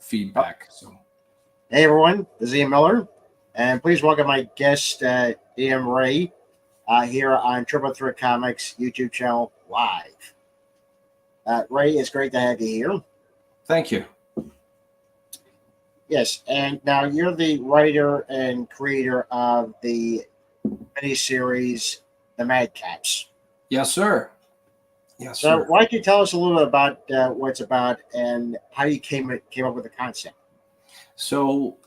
feedback. So, hey everyone, this is Ian Miller, and please welcome my guest, DM Ray, here on Triple Threat Comics YouTube channel live. Ray, it's great to have you here. thank you. Yes, and now you're the writer and creator of the miniseries, The MadCaps. Yes, sir. Yes, So, sir. why don't you tell us a little bit about what it's about and how you came up with the concept? So,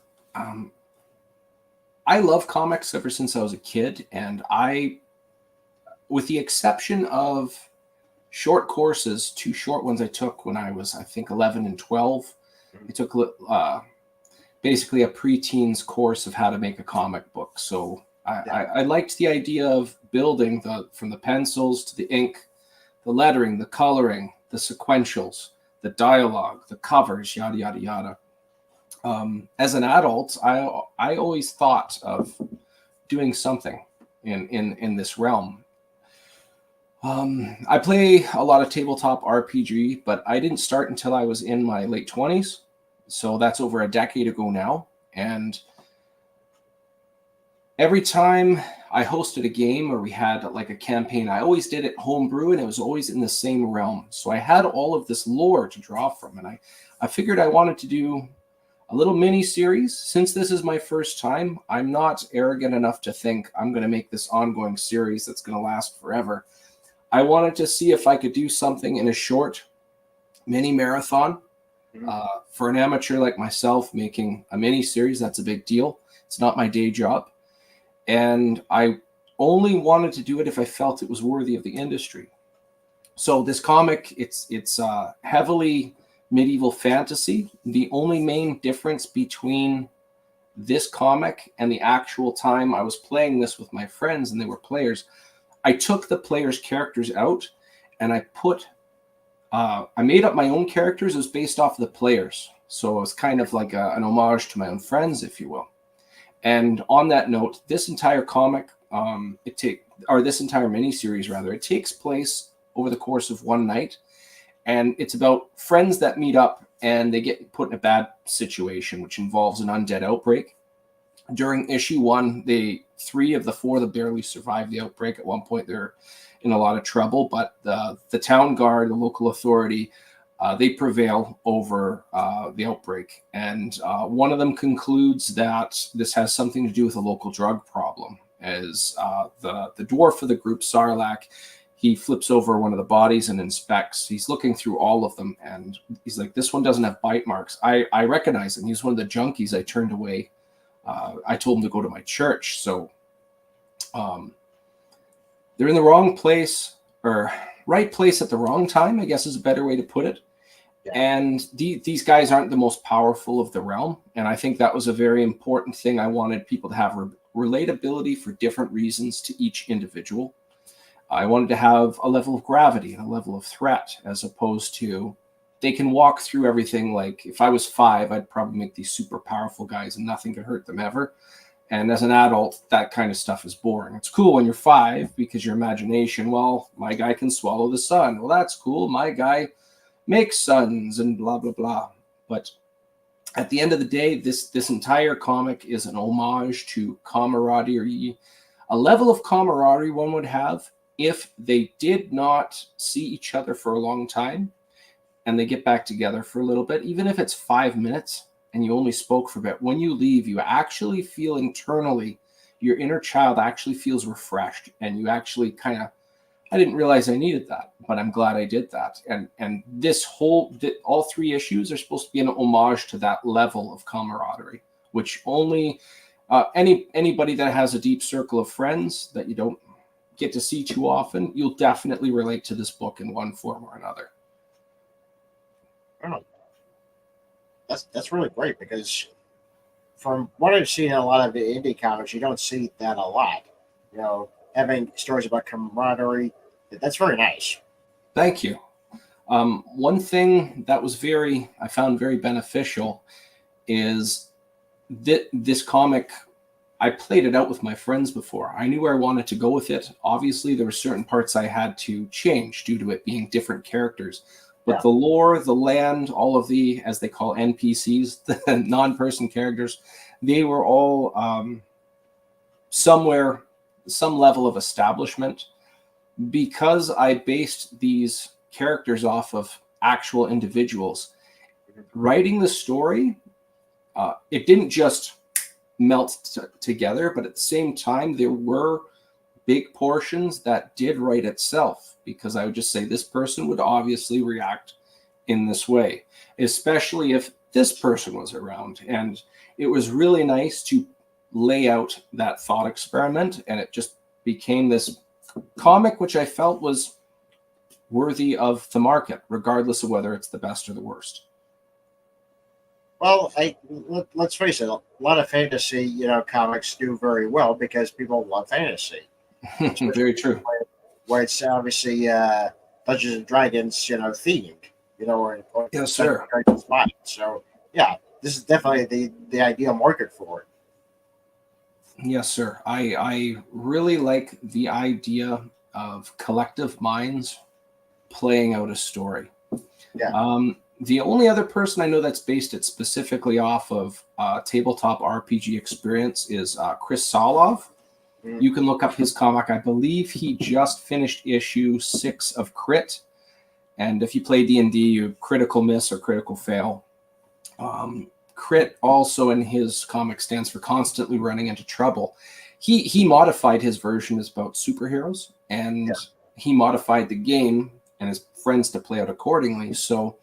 I love comics ever since I was a kid, and with the exception of short courses, 2 short ones I took when I was, I think, 11 and 12. I took basically a preteens course of how to make a comic book. So I liked the idea of building from the pencils to the ink, the lettering, the coloring, the sequentials, the dialogue, the covers, yada, yada, yada. As an adult, I always thought of doing something in this realm. I play a lot of tabletop RPG, but I didn't start until I was in my late 20s. So that's over a decade ago now. And every time I hosted a game or we had like a campaign, I always did it homebrew, and it was always in the same realm. So I had all of this lore to draw from, and I figured I wanted to do a little mini series. Since this is my first time, I'm not arrogant enough to think I'm going to make this ongoing series that's going to last forever. I wanted to see if I could do something in a short mini marathon. For an amateur like myself, making a mini series, that's a big deal. It's not my day job. And I only wanted to do it if I felt it was worthy of the industry. So this comic, it's heavily medieval fantasy. The only main difference between this comic and the actual time I was playing this with my friends and they were players, I took the players' characters out and I made up my own characters. It was based off of the players. So it was kind of like an homage to my own friends, if you will. And on that note, this entire comic, this entire miniseries rather, it takes place over the course of one night. And it's about friends that meet up and they get put in a bad situation, which involves an undead outbreak. During issue 1, 3 of the 4 that barely survived the outbreak. At one point, they're in a lot of trouble, but the town guard, the local authority, they prevail over the outbreak. And one of them concludes that this has something to do with a local drug problem, as the dwarf of the group, Sarlacc, he flips over one of the bodies and inspects. He's looking through all of them, and he's like, this one doesn't have bite marks. I recognize him. He's one of the junkies I turned away. I told him to go to my church. So they're in the wrong place, or right place at the wrong time, I guess is a better way to put it. Yeah. And these guys aren't the most powerful of the realm. And I think that was a very important thing. I wanted people to have relatability for different reasons to each individual. I wanted to have a level of gravity and a level of threat, as opposed to they can walk through everything. Like if I was 5, I'd probably make these super powerful guys and nothing could hurt them ever. And as an adult, that kind of stuff is boring. It's cool when you're 5 because your imagination, well, my guy can swallow the sun. Well, that's cool. My guy makes suns and blah, blah, blah. But at the end of the day, this entire comic is an homage to camaraderie, a level of camaraderie one would have if they did not see each other for a long time and they get back together for a little bit, even if it's 5 minutes and you only spoke for a bit. When you leave, you actually feel internally, your inner child actually feels refreshed, and you actually kind of, I didn't realize I needed that, but I'm glad I did that. And all 3 issues are supposed to be an homage to that level of camaraderie, which only anybody that has a deep circle of friends that you don't get to see too often, you'll definitely relate to this book in one form or another. Oh, that's really great, because from what I've seen in a lot of the indie comics, you don't see that a lot. You know, having stories about camaraderie, that's very nice. Thank you. One thing that was I found very beneficial is that this comic, I played it out with my friends before. I knew where I wanted to go with it. Obviously, there were certain parts I had to change due to it being different characters. But the lore, the land, all of the, as they call NPCs, the non-person characters, they were all some level of establishment. Because I based these characters off of actual individuals, writing the story, it didn't just melt together, but at the same time, there were big portions that did write itself, because I would just say this person would obviously react in this way, especially if this person was around. And it was really nice to lay out that thought experiment, and it just became this comic which I felt was worthy of the market, regardless of whether it's the best or the worst. Well, let's face it, a lot of fantasy, comics do very well because people love fantasy. Very true. Where it's obviously Dungeons and Dragons, themed, or yes, sir. Dragons vibe. So yeah, this is definitely the ideal market for it. Yes, sir. I really like the idea of collective minds playing out a story. Yeah. The only other person I know that's based it specifically off of tabletop RPG experience is Chris Solov. Mm-hmm. You can look up his comic. I believe he just finished issue 6 of Crit. And if you play D&D, you critical miss or critical fail. Crit also in his comic stands for constantly running into trouble. He modified his version as about superheroes, and he modified the game and his friends to play out accordingly. So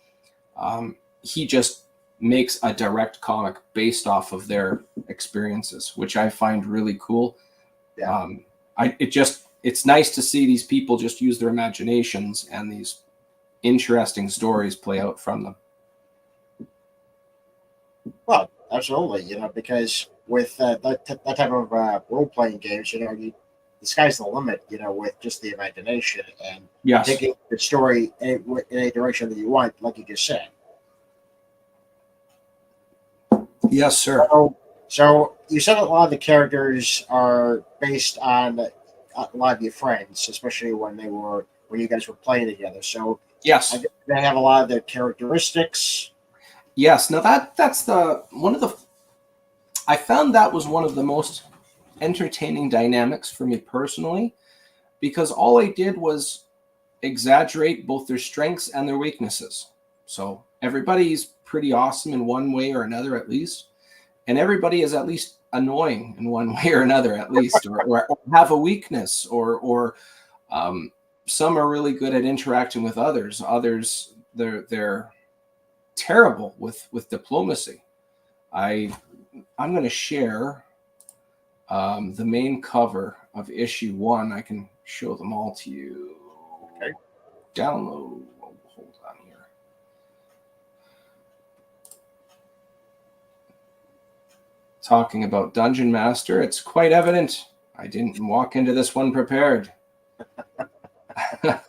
he just makes a direct comic based off of their experiences, which I find really cool. Yeah. It's nice to see these people just use their imaginations and these interesting stories play out from them. Well, absolutely, because with that type of role-playing games, the sky's the limit, with just the imagination and taking the story in a direction that you want, like you just said. Yes, sir. So you said a lot of the characters are based on a lot of your friends, especially when you guys were playing together. So yes, they have a lot of their characteristics. Yes. Now that's I found that was one of the most entertaining dynamics for me personally, because all I did was exaggerate both their strengths and their weaknesses. So everybody's pretty awesome in one way or another, at least. And everybody is at least annoying in one way or another, at least, or have a weakness, or some are really good at interacting with others. Others, they're terrible with diplomacy. I'm going to share the main cover of issue 1. I can show them all to you. Okay. Download. Hold on here. Talking about Dungeon Master, it's quite evident I didn't walk into this one prepared. There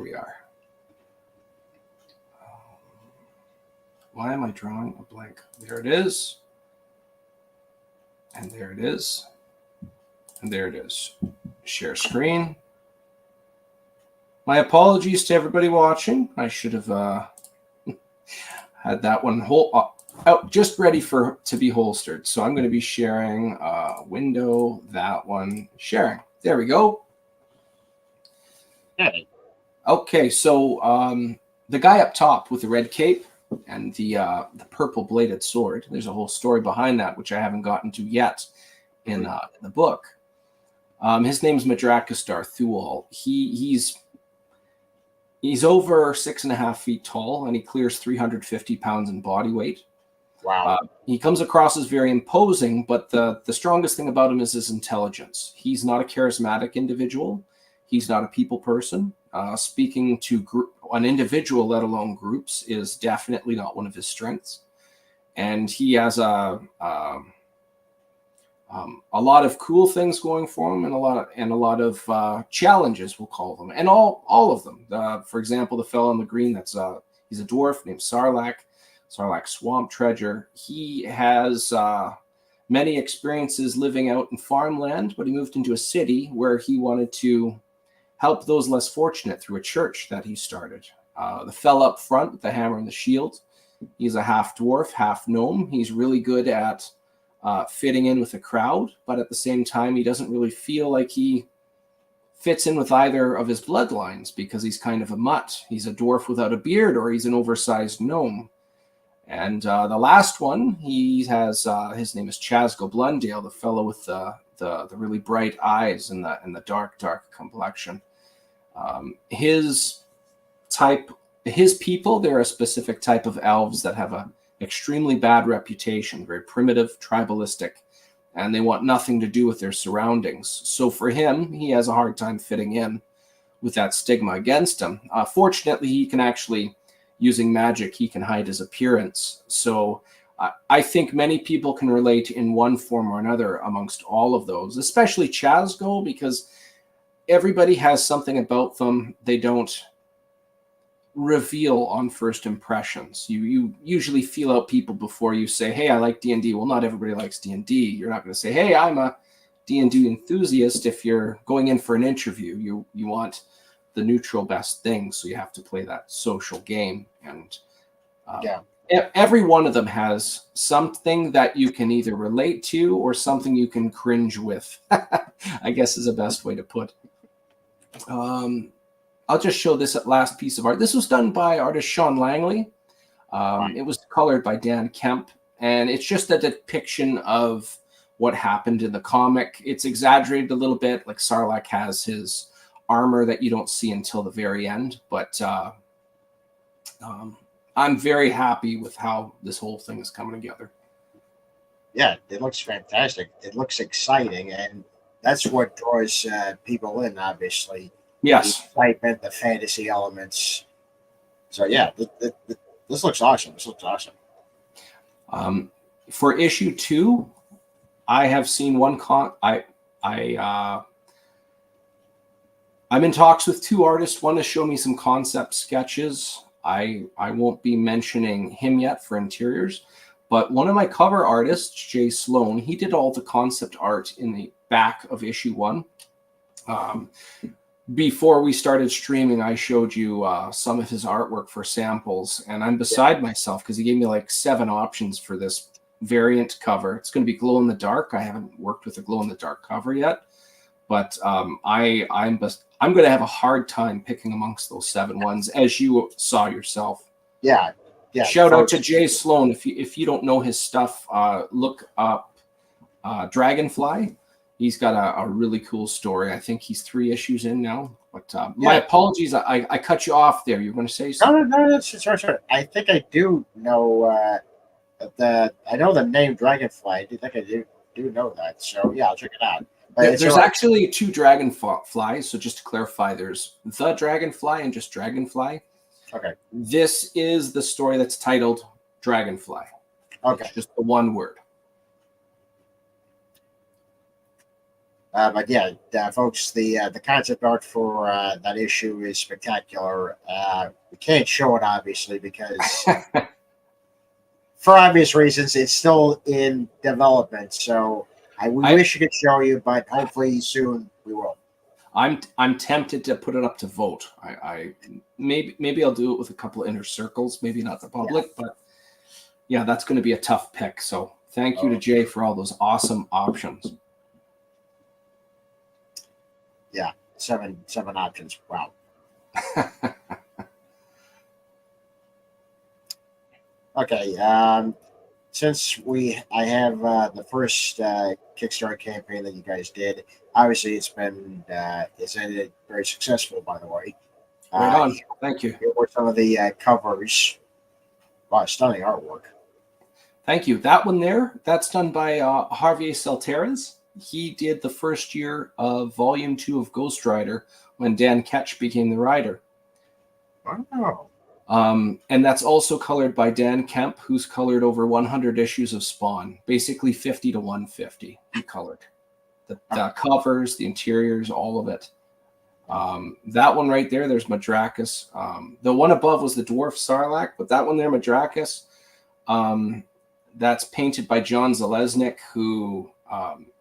we are. Why am I drawing a blank? There it is. And there it is. And there it is. Share screen. My apologies to everybody watching. I should have had that one out just ready to be holstered. So I'm going to be sharing window, that one, sharing. There we go. Okay, so the guy up top with the red cape and the purple bladed sword, there's a whole story behind that, which I haven't gotten to yet in the book. His name's Madrakastar Thual. He's over 6.5 feet tall, and he clears 350 pounds in body weight. Wow. He comes across as very imposing, but the strongest thing about him is his intelligence. He's not a charismatic individual. He's not a people person. Speaking to an individual, let alone groups, is definitely not one of his strengths. And he has a lot of cool things going for him, and a lot of challenges, we'll call them, and all of them. For example, the fellow on the green, he's a dwarf named Sarlacc Swamp Treasure. He has many experiences living out in farmland, but he moved into a city where he wanted to help those less fortunate through a church that he started. The fella up front with the hammer and the shield, he's a half dwarf, half gnome. He's really good at fitting in with the crowd, but at the same time, he doesn't really feel like he fits in with either of his bloodlines because he's kind of a mutt. He's a dwarf without a beard, or he's an oversized gnome. And the last one, he has his name is Chasgo Blundale, the fellow with the really bright eyes and the dark complexion. His people, they're a specific type of elves that have a extremely bad reputation, very primitive, tribalistic, and they want nothing to do with their surroundings. So for him, he has a hard time fitting in with that stigma against him. Fortunately, he can actually, using magic, he can hide his appearance. So I think many people can relate in one form or another amongst all of those, especially Chasgo, because everybody has something about them they don't reveal on first impressions. You usually feel out people before you say, hey, I like D&D. Well, not everybody likes D&D. You're not going to say, hey, I'm a D&D enthusiast. If you're going in for an interview, you want the neutral best thing, so you have to play that social game. And every one of them has something that you can either relate to or something you can cringe with, I guess is the best way to put it. I'll just show this last piece of art. This was done by artist Sean Langley. It was colored by Dan Kemp, and it's just a depiction of what happened in the comic. It's exaggerated a little bit, like Sarlacc has his armor that you don't see until the very end, but I'm very happy with how this whole thing is coming together. Yeah, it looks fantastic. It looks exciting, and that's what draws people in, obviously. Yes. The excitement, the fantasy elements. So yeah, this looks awesome. This looks awesome. For issue 2, I have seen one I'm in talks with 2 artists. One to show me some concept sketches. I won't be mentioning him yet for interiors, but one of my cover artists, Jay Sloan, he did all the concept art in the back of issue 1. Before we started streaming, I showed you some of his artwork for samples, and I'm beside myself because he gave me like 7 options for this variant cover. It's going to be glow in the dark. I haven't worked with a glow in the dark cover yet, but I'm going to have a hard time picking amongst those 7 ones, as you saw yourself. Yeah. Shout out to Jay Sloan. If you don't know his stuff, look up Dragonfly. He's got a really cool story. I think he's 3 issues in now. But my apologies, I cut you off there. You're going to say something? No, that's sorry. I think I do know I know the name Dragonfly. I do think I do know that. So yeah, I'll check it out. But there's actually 2 Dragonflies. So just to clarify, there's the Dragonfly and just Dragonfly. Okay. This is the story that's titled Dragonfly. Okay. It's just the one word. But yeah, folks, the concept art for that issue is spectacular. We can't show it, obviously, because for obvious reasons, it's still in development. So we wish we could show you, but hopefully soon we will. I'm tempted to put it up to vote. I maybe I'll do it with a couple of inner circles, maybe not the public, but yeah, that's going to be a tough pick. So thank you to Jay for all those awesome options. Yeah, seven options. Wow. Okay. Since I have the first Kickstarter campaign that you guys did, obviously it's ended very successful. By the way, right on. Thank you. Here were some of the covers. Wow, stunning artwork. Thank you. That one there, that's done by Javier Salteras. He did the first year of Volume 2 of Ghost Rider when Dan Ketch became the writer. Wow. And that's also colored by Dan Kemp, who's colored over 100 issues of Spawn, basically 50 to 150. He colored the covers, the interiors, all of it. That one right there, there's Madrakus. The one above was the dwarf Sarlacc, but that one there, Madrakus, that's painted by John Zalesnik, who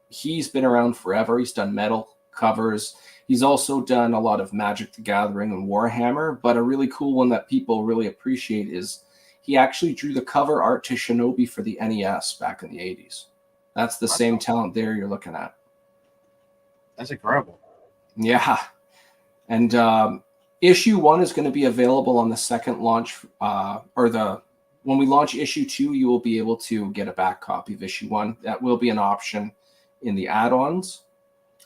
he's been around forever. He's done metal covers. He's also done a lot of Magic the Gathering and Warhammer, but a really cool one that people really appreciate is he actually drew the cover art to Shinobi for the NES back in the 80s. That's the same talent there you're looking at. That's incredible. Yeah. And issue 1 is going to be available on the second launch, when we launch issue 2, you will be able to get a back copy of issue 1. That will be an option in the add-ons.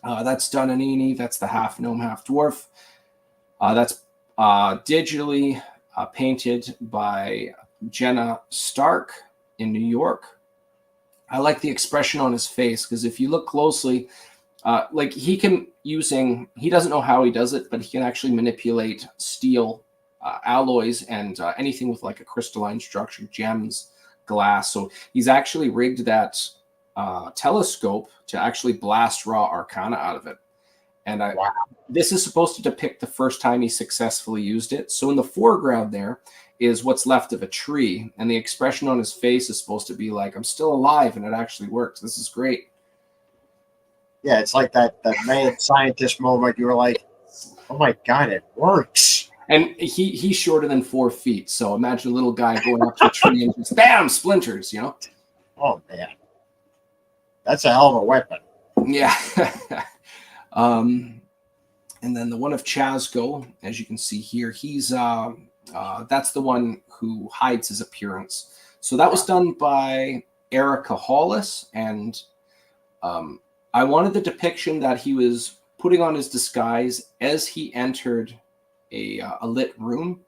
That's Dunanini. That's the half gnome, half dwarf. That's digitally painted by Jenna Stark in New York. I like the expression on his face because if you look closely, like he doesn't know how he does it, but he can actually manipulate steel alloys and anything with like a crystalline structure, gems, glass. So he's actually rigged that telescope to actually blast raw arcana out of it. And Wow. This is supposed to depict the first time he successfully used it. So in the foreground there is what's left of a tree, and the expression on his face is supposed to be like, I'm still alive, and it actually works. This is great. Yeah, it's like that mad scientist moment. You were like, oh my God, it works. And he's shorter than 4 feet. So imagine a little guy going up to a tree and just bam, splinters, you know? Oh man. That's a hell of a weapon. Yeah. And then the one of Chazgo, as you can see here, he's that's the one who hides his appearance. So that was done by Erica Hollis, and I wanted the depiction that he was putting on his disguise as he entered a lit room.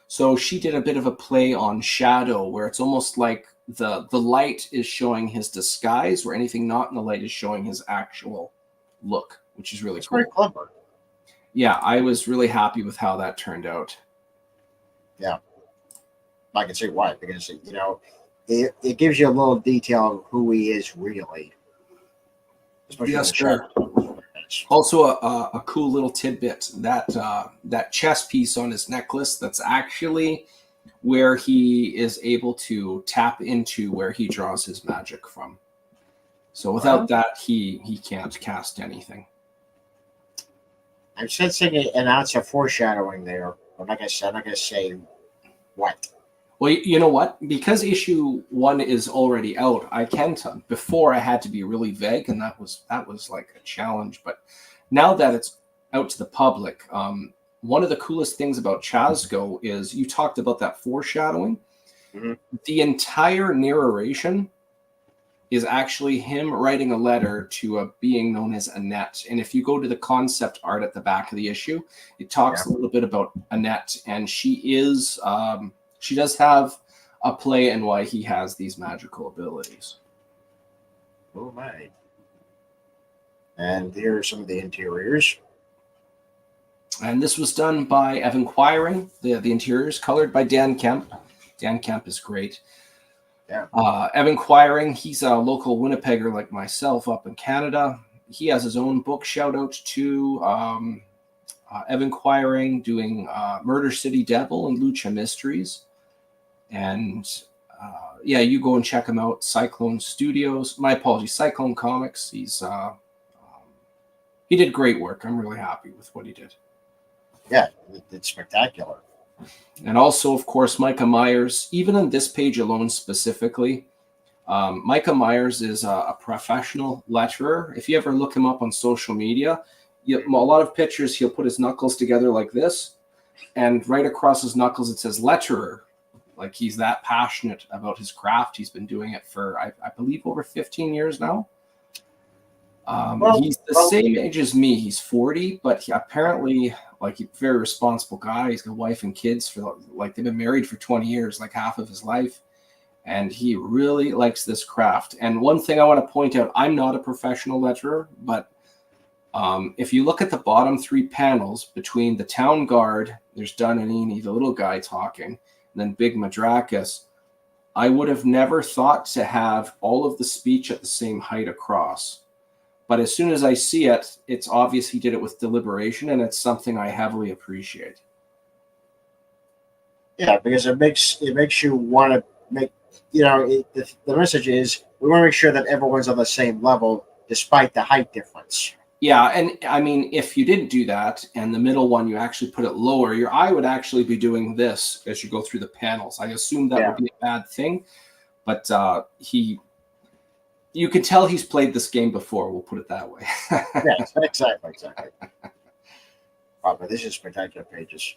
So she did a bit of a play on shadow, where it's almost like the light is showing his disguise, where anything not in the light is showing his actual look, which is really It's cool. very clever. Yeah, I was really happy with how that turned out. Yeah. I can see why, because, you know, it gives you a little detail of who he is really. Especially Yes, in the sure. shadow. Also, a cool little tidbit, that chess piece on his necklace, that's actually where he is able to tap into where he draws his magic from. So without that, he can't cast anything. I'm sensing an ounce of foreshadowing there, but like I said, I'm not going to say what. Well, you know what? Because issue 1 is already out, I can tell. Before I had to be really vague, and that was like a challenge. But now that it's out to the public, one of the coolest things about Chazgo is you talked about that foreshadowing. Mm-hmm. The entire narration is actually him writing a letter to a being known as Annette. And if you go to the concept art at the back of the issue, it talks a little bit about Annette, and she does have a play in why he has these magical abilities. Oh my. And here are some of the interiors. And this was done by Evan Quiring. The interiors colored by Dan Kemp. Dan Kemp is great. Yeah. Evan Quiring, he's a local Winnipegger like myself up in Canada. He has his own book. Shout out to Evan Quiring doing Murder City Devil and Lucha Mysteries. And yeah, you go and check him out. Cyclone Studios. My apologies, Cyclone Comics. He did great work. I'm really happy with what he did. Yeah, it's spectacular. And also, of course, Micah Myers. Even on this page alone specifically, Micah Myers is a professional letterer. If you ever look him up on social media, a lot of pictures, he'll put his knuckles together like this, and right across his knuckles it says letterer. Like he's that passionate about his craft. He's been doing it for, I believe, over 15 years now. He's the same age as me. He's 40, but apparently, like, he's a very responsible guy. He's got a wife and kids for, like, they've been married for 20 years, like half of his life. And he really likes this craft. And one thing I want to point out, I'm not a professional letterer, but if you look at the bottom 3 panels between the town guard, there's Dunanini, the little guy talking, and then Big Madrakis, I would have never thought to have all of the speech at the same height across. But as soon as I see it, it's obvious he did it with deliberation, and it's something I heavily appreciate. Yeah, because it makes you want to make, you know, the message is we want to make sure that everyone's on the same level despite the height difference. Yeah, and I mean, if you didn't do that, and the middle one you actually put it lower, your eye would actually be doing this as you go through the panels. I assume that Yeah. would be a bad thing, but you can tell he's played this game before. We'll put it that way. Yes, exactly. Oh, but this is spectacular pages.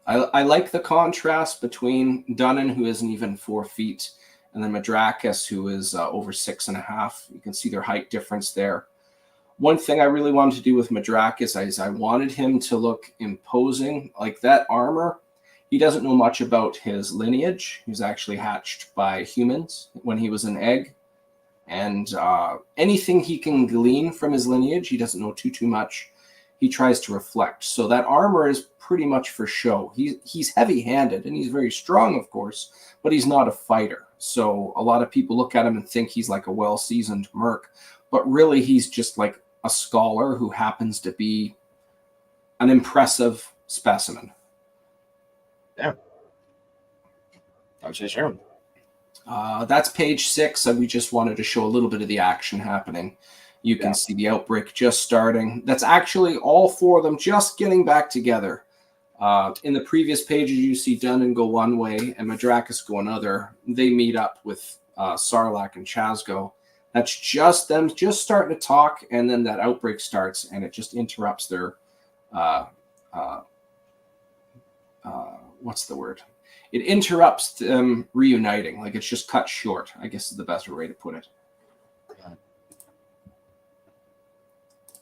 I like the contrast between Dunnan, who isn't even 4 feet, and then Madrakis, who is over 6.5. You can see their height difference there. One thing I really wanted to do with Madrakis is I wanted him to look imposing. Like that armor, he doesn't know much about his lineage. He was actually hatched by humans when he was an egg. And anything he can glean from his lineage, he doesn't know too much. He tries to reflect. So that armor is pretty much for show. He's heavy-handed, and he's very strong, of course, but he's not a fighter. So a lot of people look at him and think he's like a well-seasoned merc, but really he's just like a scholar who happens to be an impressive specimen. Yeah. I would say so. That's page 6, and we just wanted to show a little bit of the action happening. You can see the outbreak just starting. That's actually all 4 of them just getting back together. In the previous pages, you see Dunnan go one way and Madrakis go another. They meet up with Sarlacc and Chazgo. That's just them just starting to talk, and then that outbreak starts, and it just interrupts their what's the word? It interrupts them reuniting. Like it's just cut short, I guess is the best way to put it.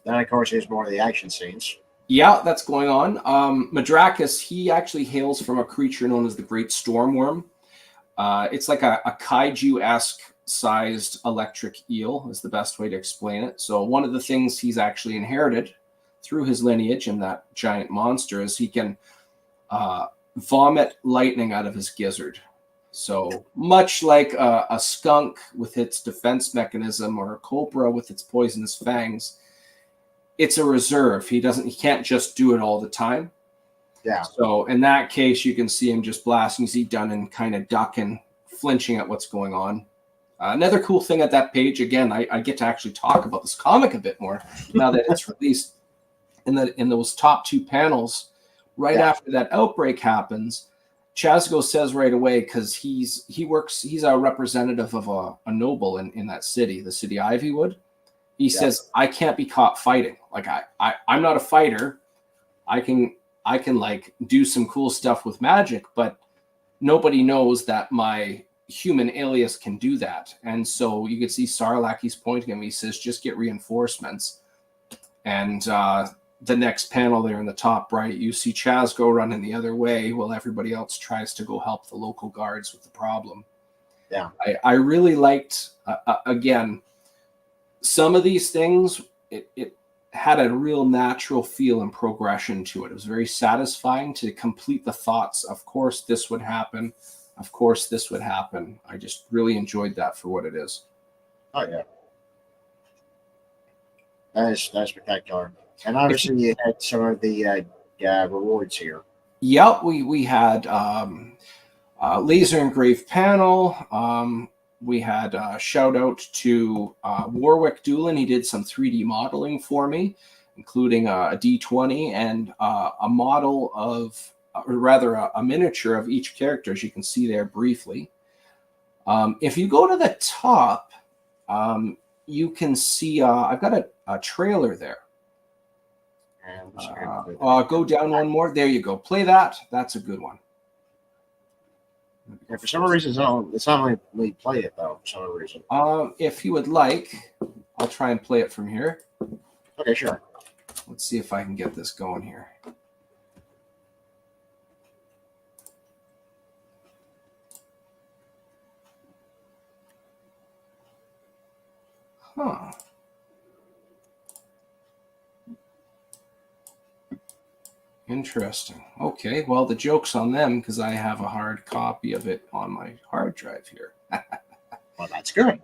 Then, of course, there's more of the action scenes. Yeah, that's going on. Madrakis, he actually hails from a creature known as the Great Stormworm. It's like a kaiju-esque sized electric eel is the best way to explain it. So one of the things he's actually inherited through his lineage and that giant monster is he can vomit lightning out of his gizzard. So much like a skunk with its defense mechanism or a cobra with its poisonous fangs, it's a reserve. He can't just do it all the time. Yeah. So in that case, you can see him just blasting. You see Dunnan kind of ducking, flinching at what's going on. Another cool thing at that page, again, I get to actually talk about this comic a bit more now that it's released. In those top 2 panels, right after that outbreak happens, Chazgo says right away, because he's a representative of a noble in that city, the city Ivywood. He says, I can't be caught fighting. Like I'm not a fighter. I can like do some cool stuff with magic, but nobody knows that my human alias can do that. And so you can see Sarlacc, he's pointing at me, he says, just get reinforcements. And the next panel there in the top right, you see Chazgo running the other way while everybody else tries to go help the local guards with the problem. Yeah. I really liked, again, some of these things, it had a real natural feel and progression to it. It was very satisfying to complete the thoughts. Of course, this would happen. Of course, this would happen. I just really enjoyed that for what it is. Oh, yeah. That's spectacular. And obviously, you had some of the rewards here. Yep, we had laser engraved panel. We had a shout out to Warwick Doolin. He did some 3D modeling for me, including a D20 and a model of, or rather a miniature of each character, as you can see there briefly. If you go to the top, you can see I've got a trailer there. Go down one more. There you go. Play that. That's a good one. Yeah, for some reason, it's not letting me play it, though, for some reason. If you would like, I'll try and play it from here. Okay, sure. Let's see if I can get this going here. Huh. Interesting. Okay, well, the joke's on them because I have a hard copy of it on my hard drive here. Well, that's good.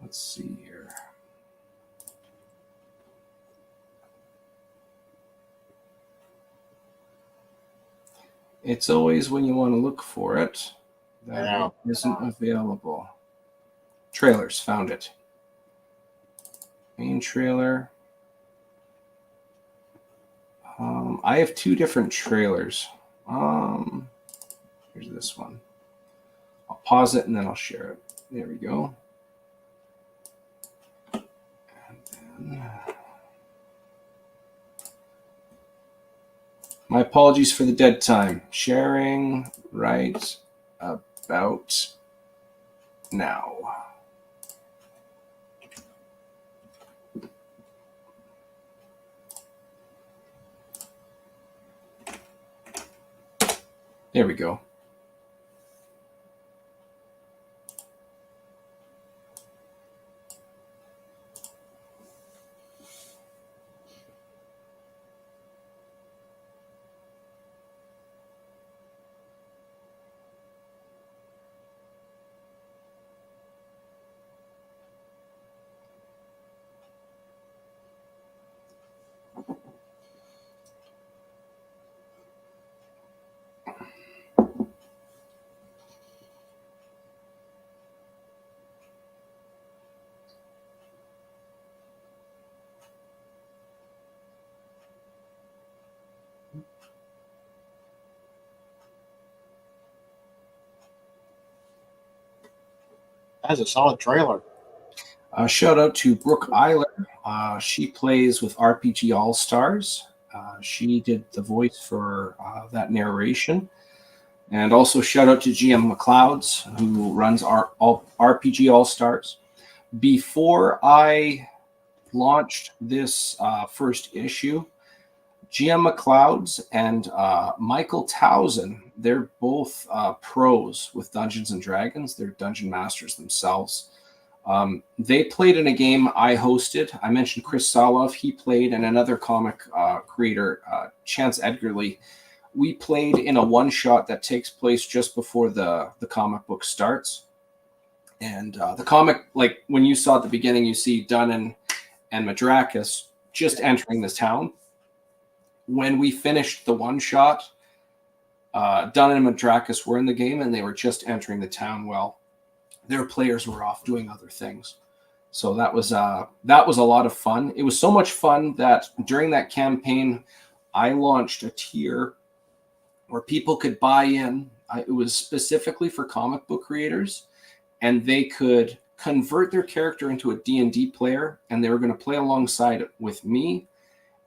Let's see here. It's always when you want to look for it, That isn't available. Trailers, found it. Main trailer. I have two different trailers. Here's this one. I'll pause it and then I'll share it. There we go. And then... My apologies for the dead time. Sharing right about now. There we go. That's a solid trailer. Shout out to Brooke Eiler. She plays with RPG All Stars. She did the voice for that narration. And also shout out to GM McLeods, who runs our RPG All Stars. Before I launched this first issue, GM McLeods and Michael Towson, they're both pros with Dungeons and Dragons. They're dungeon masters themselves. They played in a game I hosted. I mentioned Chris Solov. He played, and another comic creator, Chance Edgarly. We played in a one-shot that takes place just before the comic book starts. And the comic, like when you saw at the beginning, you see Dunnan and Madrakis just entering this town. When we finished the one-shot, Dunnan and Madrakis were in the game, and they were just entering the town. Well, their players were off doing other things. So that was a lot of fun. It was so much fun that during that campaign, I launched a tier where people could buy in. It was specifically for comic book creators, and they could convert their character into a D&D player, and they were going to play alongside it with me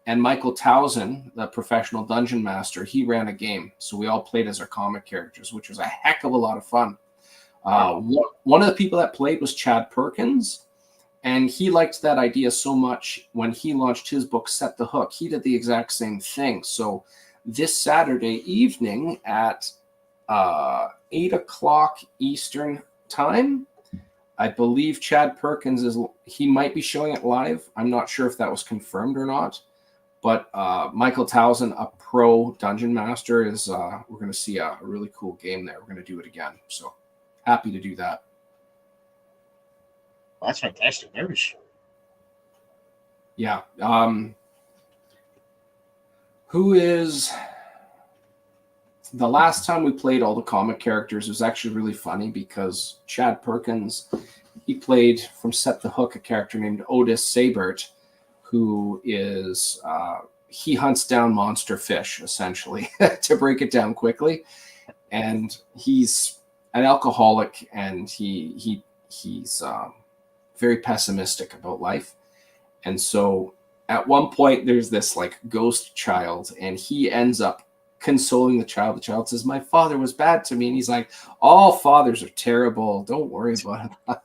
and Michael Towson, the professional dungeon master. He ran a game, so we all played as our comic characters, which was a heck of a lot of fun. One of the people that played was Chad Perkins, and he liked that idea so much. When he launched his book, Set the Hook, he did the exact same thing. So this Saturday evening at 8 o'clock Eastern time, I believe Chad Perkins he might be showing it live. I'm not sure if that was confirmed or not. But Michael Towson, a pro dungeon master, is we're going to see a really cool game there. We're going to do it again. So happy to do that. Well, that's fantastic news. Yeah. Who is... The last time we played all the comic characters, it was actually really funny because Chad Perkins, he played from Set the Hook a character named Otis Sabert, who is he hunts down monster fish, essentially, to break it down quickly. And he's an alcoholic, and he's very pessimistic about life. And so at one point there's this like ghost child, and he ends up consoling the child. The child says, "My father was bad to me." And he's like, "All fathers are terrible. Don't worry about it."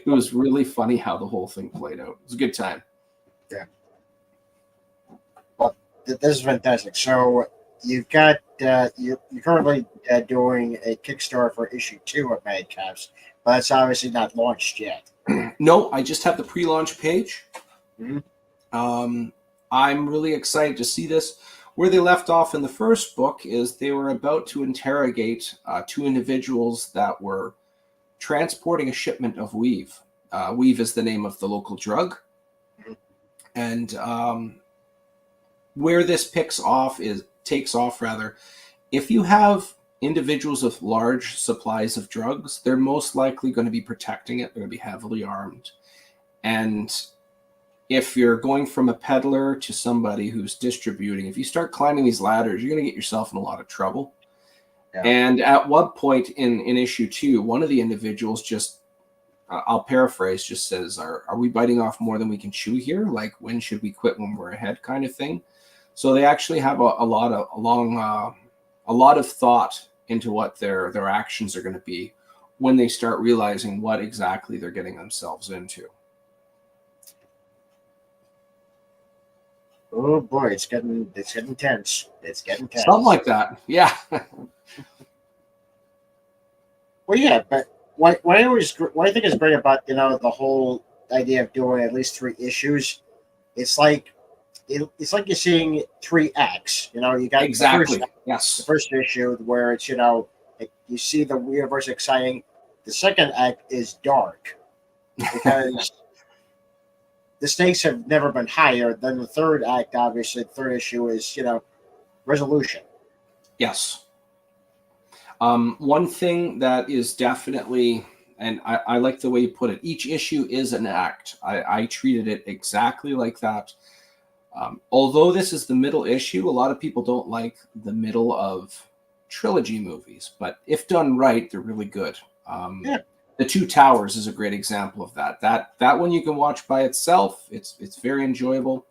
It was really funny how the whole thing played out. It was a good time. Yeah. Well, this is fantastic. So you've got you're currently doing a Kickstarter for issue 2 of MadCaps, but that's obviously not launched yet. No, I just have the pre-launch page. Mm-hmm. I'm really excited to see this. Where they left off in the first book is they were about to interrogate 2 individuals that were transporting a shipment of weave. Weave is the name of the local drug. And where this takes off, if you have individuals with large supplies of drugs, they're most likely going to be protecting it. They're going to be heavily armed. And if you're going from a peddler to somebody who's distributing, if you start climbing these ladders, you're going to get yourself in a lot of trouble. Yeah. And at one point in issue 2, one of the individuals just, I'll paraphrase, just says, are we biting off more than we can chew here? Like, when should we quit when we're ahead, kind of thing. So they actually have a lot of thought into what their actions are going to be when they start realizing what exactly they're getting themselves into. Oh boy, it's getting tense. It's getting tense. Something like that, yeah. Well, yeah, but what I think is great about the whole idea of doing at least 3 issues, it's like you're seeing 3 acts. You got exactly the first issue where it's you see the universe exciting. The second act is dark because the stakes have never been higher. Then the third act, obviously, the third issue is resolution. Yes. One thing that is definitely, and I like the way you put it, each issue is an act. I treated it exactly like that. Although this is the middle issue, a lot of people don't like the middle of trilogy movies, but if done right, they're really good. Yeah. The Two Towers is a great example of that. That one you can watch by itself. It's very enjoyable.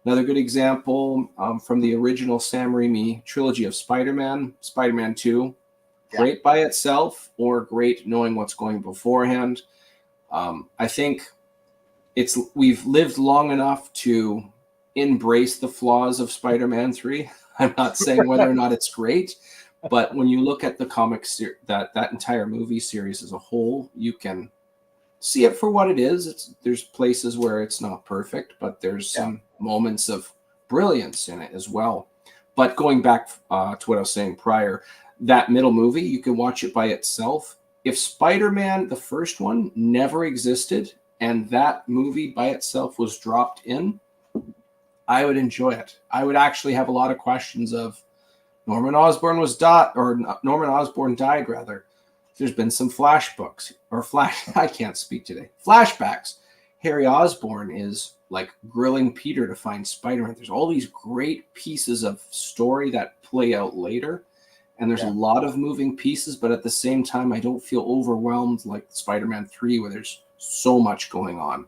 Another good example from the original Sam Raimi trilogy of Spider-Man 2. Great by itself, or great knowing what's going beforehand. I think we've lived long enough to embrace the flaws of Spider-Man 3. I'm not saying whether or not it's great, but when you look at the comics, that entire movie series as a whole, you can see it for what it is. There's places where it's not perfect, but there's some moments of brilliance in it as well. But going back to what I was saying prior, that middle movie, you can watch it by itself. If Spider-Man, the first one, never existed and that movie by itself was dropped in, I would enjoy it. I would actually have a lot of questions of Norman Osborn died rather. There's been some flashbacks. Harry Osborn is like grilling Peter to find Spider-Man. There's all these great pieces of story that play out later. And there's a lot of moving pieces, but at the same time, I don't feel overwhelmed like Spider-Man 3, where there's so much going on.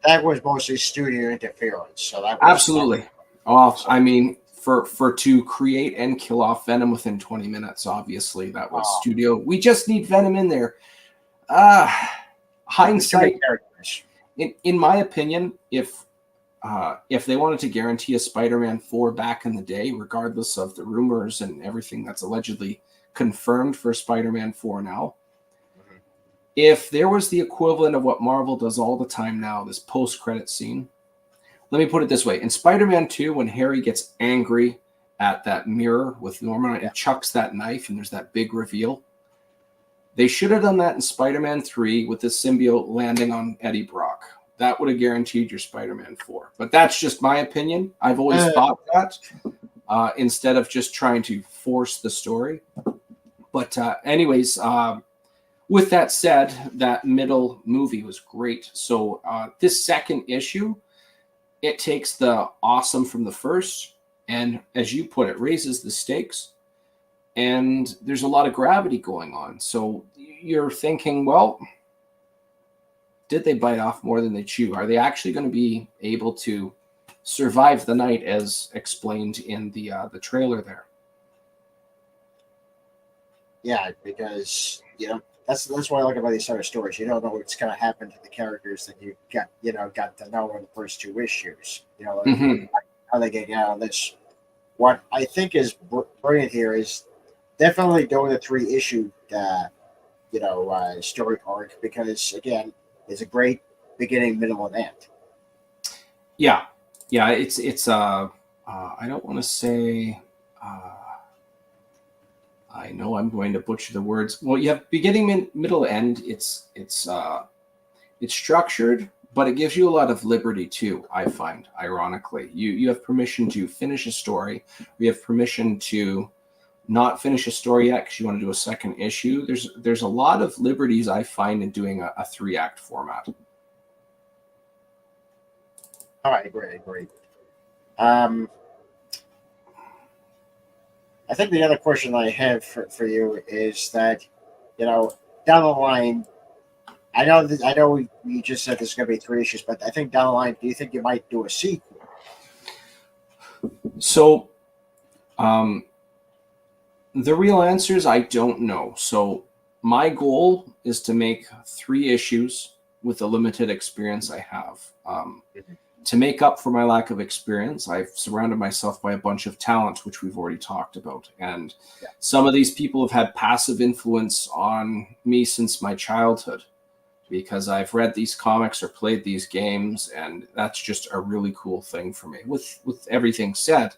That was mostly studio interference. So that was absolutely. I mean, for to create and kill off Venom within 20 minutes, obviously that was studio. We just need Venom in there. Hindsight, in my opinion, if they wanted to guarantee a Spider-Man 4 back in the day, regardless of the rumors and everything that's allegedly confirmed for Spider-Man 4 now, if there was the equivalent of what Marvel does all the time now, this post-credit scene, let me put it this way. In Spider-Man 2, when Harry gets angry at that mirror with Norman and chucks that knife and there's that big reveal, they should have done that in Spider-Man 3 with the symbiote landing on Eddie Brock. That would have guaranteed your Spider-Man 4. But that's just my opinion. I've always thought that instead of just trying to force the story. But anyways, with that said, that middle movie was great. So this second issue, it takes the awesome from the first and, as you put it, raises the stakes. And there's a lot of gravity going on. So you're thinking, well, did they bite off more than they chew? Are they actually going to be able to survive the night as explained in the trailer there? Yeah, because, that's what I like about these sort of stories. You don't know what's going to happen to the characters that you got to know in the first 2 issues. How they get out of this. What I think is brilliant here is definitely doing the 3-issue, story arc, because again, it's a great beginning, middle, and end. Yeah. It's I don't want to say. I know I'm going to butcher the words. Well, you have beginning, middle, end. It's structured, but it gives you a lot of liberty too. I find, ironically, you have permission to finish a story. You have permission to not finish a story yet because you want to do a second issue. There's a lot of liberties I find in doing a 3-act format. Oh, I agree. I think the other question I have for you is that, down the line, I know you just said there's going to be 3 issues, but I think down the line, do you think you might do a sequel? So, the real answer is I don't know. So my goal is to make 3 issues with the limited experience I have. To make up for my lack of experience, I've surrounded myself by a bunch of talent, which we've already talked about. And some of these people have had passive influence on me since my childhood because I've read these comics or played these games, and that's just a really cool thing for me. With everything said,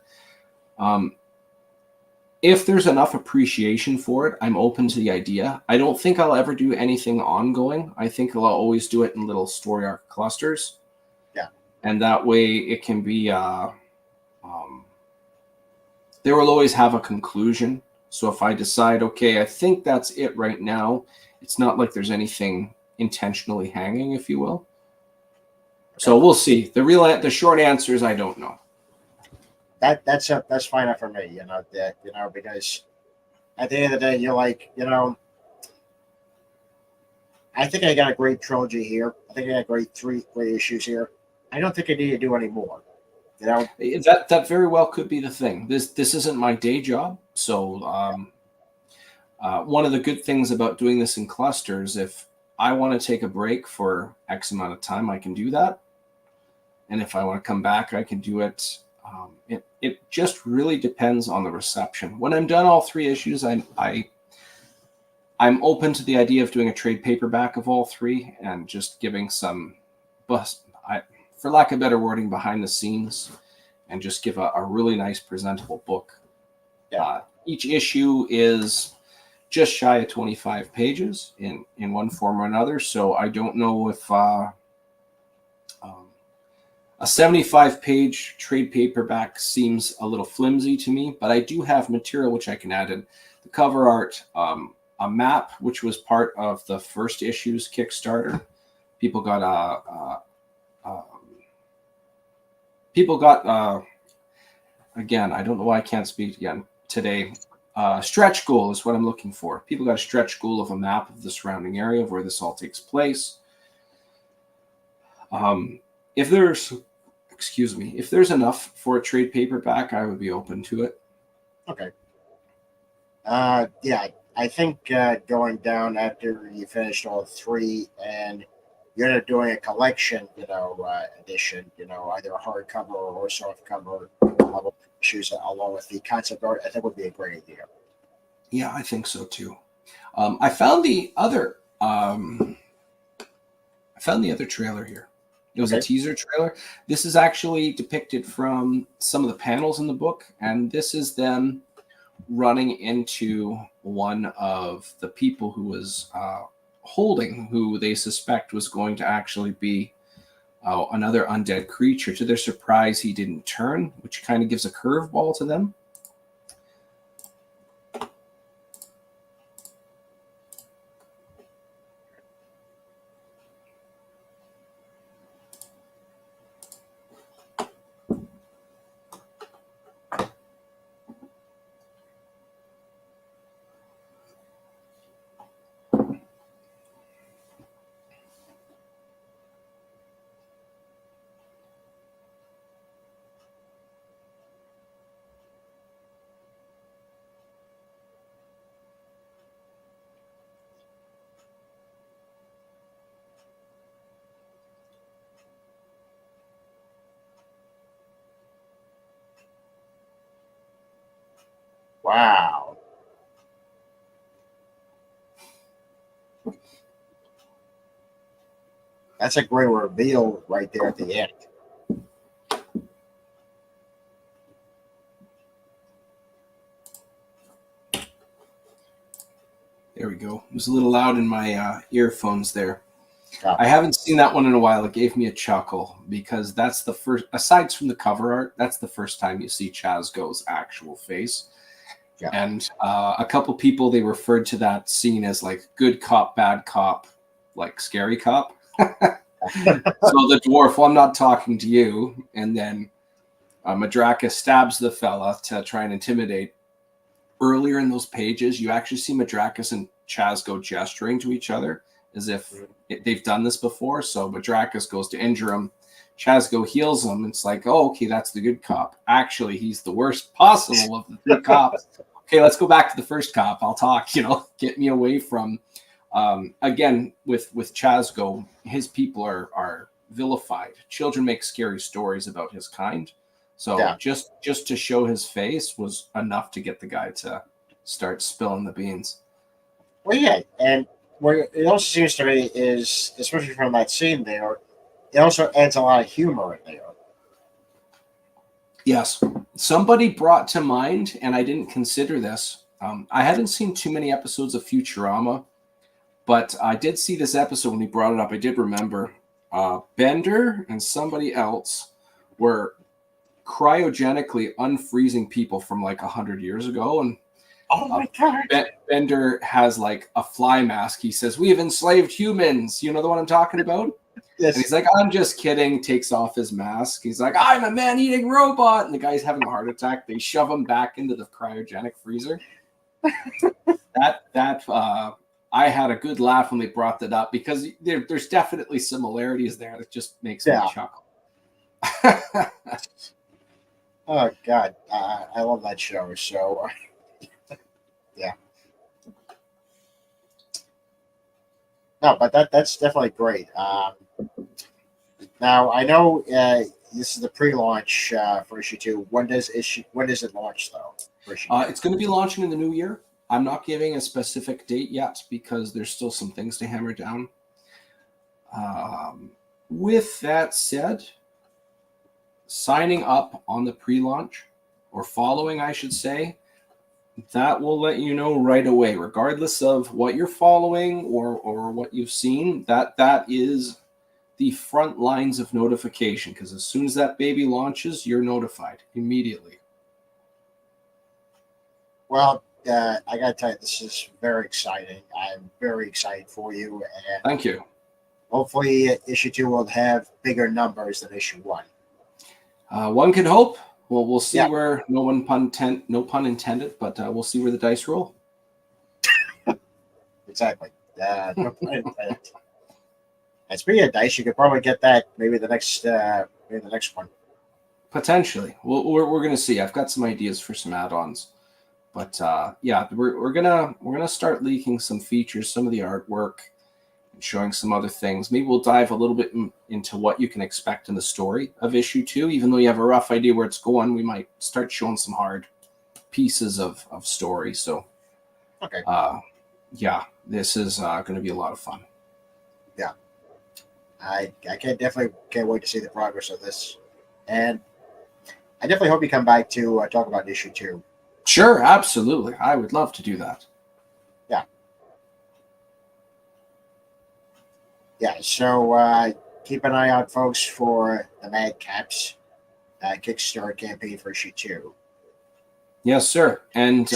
if there's enough appreciation for it, I'm open to the idea. I don't think I'll ever do anything ongoing. I think I'll always do it in little story arc clusters. Yeah. And that way it can be, they will always have a conclusion. So if I decide, okay, I think that's it right now, it's not like there's anything intentionally hanging, if you will. Okay. So we'll see. The short answer is I don't know. That's fine enough for me, because at the end of the day, you're like, I think I got a great trilogy here. I think I got great 3 issues here. I don't think I need to do any more. That very well could be the thing. This isn't my day job, so one of the good things about doing this in clusters, if I want to take a break for X amount of time, I can do that, and if I want to come back, I can do it. It just really depends on the reception. When I'm done all 3 issues, I'm open to the idea of doing a trade paperback of all 3 and just giving some, for lack of better wording, behind the scenes, and just give a really nice presentable book. Each issue is just shy of 25 pages in one form or another, so I don't know if a 75-page trade paperback seems a little flimsy to me, but I do have material which I can add in. The cover art, a map which was part of the first issue's Kickstarter. People got again, I don't know why I can't speak again today. Stretch goal is what I'm looking for. People got a stretch goal of a map of the surrounding area of where this all takes place. If there's enough for a trade paperback, I would be open to it. Okay. I think going down after you finished all 3 and you're doing a collection, edition, either a hardcover or softcover issues along with the concept art, I think would be a great idea. Yeah, I think so too. I found the other trailer here. It was a teaser trailer. This is actually depicted from some of the panels in the book, and this is them running into one of the people who was who they suspect was going to actually be another undead creature. To their surprise, he didn't turn, which kind of gives a curveball to them. Wow. That's a great reveal right there at the end. There we go. It was a little loud in my earphones there. Oh. I haven't seen that one in a while. It gave me a chuckle because that's the first, aside from the cover art, that's the first time you see Chazgo's actual face. Yeah. And a couple people, they referred to that scene as like good cop, bad cop, like scary cop. So the dwarf, well, I'm not talking to you. And then Madraka stabs the fella to try and intimidate. Earlier in those pages, you actually see Madrakas and Chazgo gesturing to each other as if they've done this before. So Madrakas goes to injure him. Chazgo heals him. It's like, oh, okay, that's the good cop. Actually, he's the worst possible of the three cops. Okay, let's go back to the first cop. I'll talk, get me away from, again, with Chazgo, his people are vilified. Children make scary stories about his kind. So just to show his face was enough to get the guy to start spilling the beans. Well, yeah, and what it also seems to me is, especially from that scene there, it also adds a lot of humor in there. Yes. Somebody brought to mind, and I didn't consider this. I haven't seen too many episodes of Futurama, but I did see this episode when he brought it up. I did remember Bender and somebody else were cryogenically unfreezing people from like 100 years ago. And oh my God. Bender has like a fly mask. He says, "We have enslaved humans." You know the one I'm talking about? Yes. And he's like, "I'm just kidding," takes off his mask. He's like, "I'm a man-eating robot." And the guy's having a heart attack. They shove him back into the cryogenic freezer. I had a good laugh when they brought that up because there's definitely similarities there. That just makes me chuckle. Oh God, I love that show. So, yeah. No, but that's definitely great. Now I know this is the pre-launch for issue 2. When does it launch though? It's going to be launching in the new year. I'm not giving a specific date yet because there's still some things to hammer down. With that said, signing up on the pre-launch, or following, I should say, that will let you know right away, regardless of what you're following or what you've seen. That is the front lines of notification, because as soon as that baby launches, you're notified immediately. Well, I gotta tell you, this is very exciting. I'm very excited for you, and thank you. Hopefully, issue 2 will have bigger numbers than issue 1. One can hope. Well, we'll see where no pun intended, but we'll see where the dice roll. Exactly. No pun intended. And speaking of dice, you could probably get that maybe the next one. Potentially. We're going to see. I've got some ideas for some add-ons, but we're gonna start leaking some features, some of the artwork, and showing some other things. Maybe we'll dive a little bit into what you can expect in the story of issue 2. Even though you have a rough idea where it's going, we might start showing some hard pieces of story. So, okay. This is going to be a lot of fun. Yeah. I definitely can't wait to see the progress of this. And I definitely hope you come back to talk about issue 2. Sure, absolutely. I would love to do that. Yeah. Yeah, so keep an eye out, folks, for the MadCaps Kickstarter campaign for issue 2. Yes, sir. And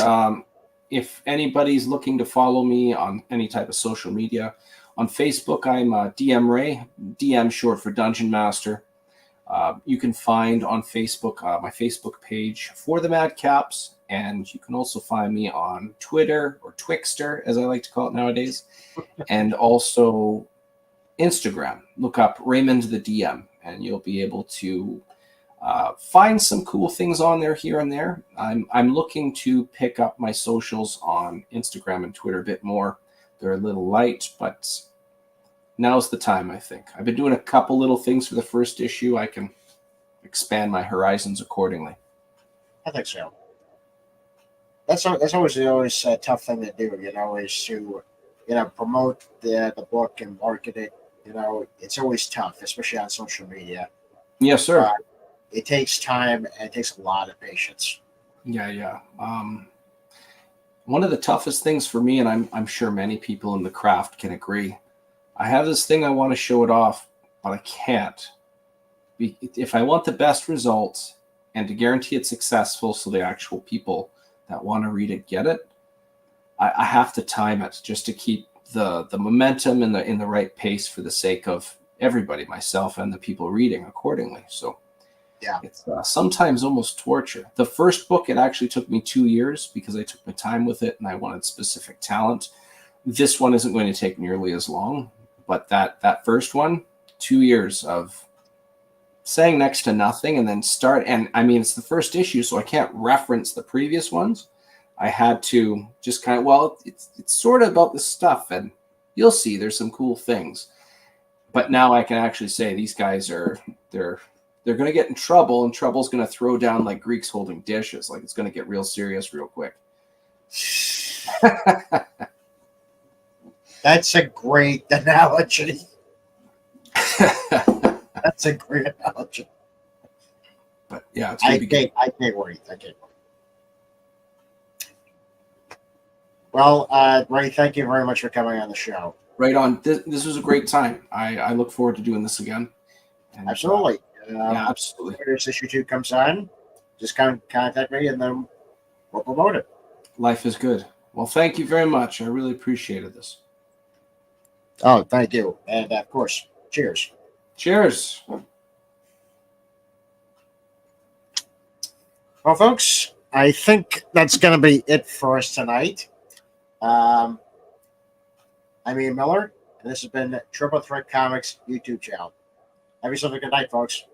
if anybody's looking to follow me on any type of social media, on Facebook, I'm DM Ray, DM short for Dungeon Master. You can find on Facebook my Facebook page for the MadCaps, and you can also find me on Twitter, or Twixter, as I like to call it nowadays, and also Instagram. Look up Raymond the DM, and you'll be able to find some cool things on there here and there. I'm looking to pick up my socials on Instagram and Twitter a bit more. They're a little light, but now's the time, I think. I've been doing a couple little things for the first issue. I can expand my horizons accordingly. I think so. That's always a tough thing to do, is to, promote the book and market it. It's always tough, especially on social media. Yes, sir. It takes time and it takes a lot of patience. Yeah. One of the toughest things for me, and I'm sure many people in the craft can agree, I have this thing I want to show it off, but I can't. If I want the best results and to guarantee it's successful so the actual people that want to read it get it. I have to time it just to keep the momentum in the right pace for the sake of everybody, myself and the people reading accordingly. So Yeah. it's sometimes almost torture. The first book, it actually took me 2 years because I took my time with it and I wanted specific talent. This one isn't going to take nearly as long, but that first one, 2 years of saying next to nothing and then start. And I mean, it's the first issue, so I can't reference the previous ones. I had to just kind of, well, it's sort of about this stuff, and you'll see there's some cool things. But now I can actually say these guys they're going to get in trouble, and trouble's going to throw down like Greeks holding dishes. Like, it's going to get real serious real quick. That's a great analogy. That's a great analogy. But yeah, it's I gonna be good. can't wait. I can't wait. Well, Ray, thank you very much for coming on the show. Right on. This was a great time. I look forward to doing this again. And, Absolutely. yeah, absolutely. If issue 2 comes on, just contact me and then we'll promote it. Life is good. Well, thank you very much. I really appreciated this. Oh, thank you. And of course, cheers. Cheers. Well, folks, I think that's going to be it for us tonight. I'm Ian Miller, and this has been Triple Threat Comics YouTube channel. Have yourself a good night, folks.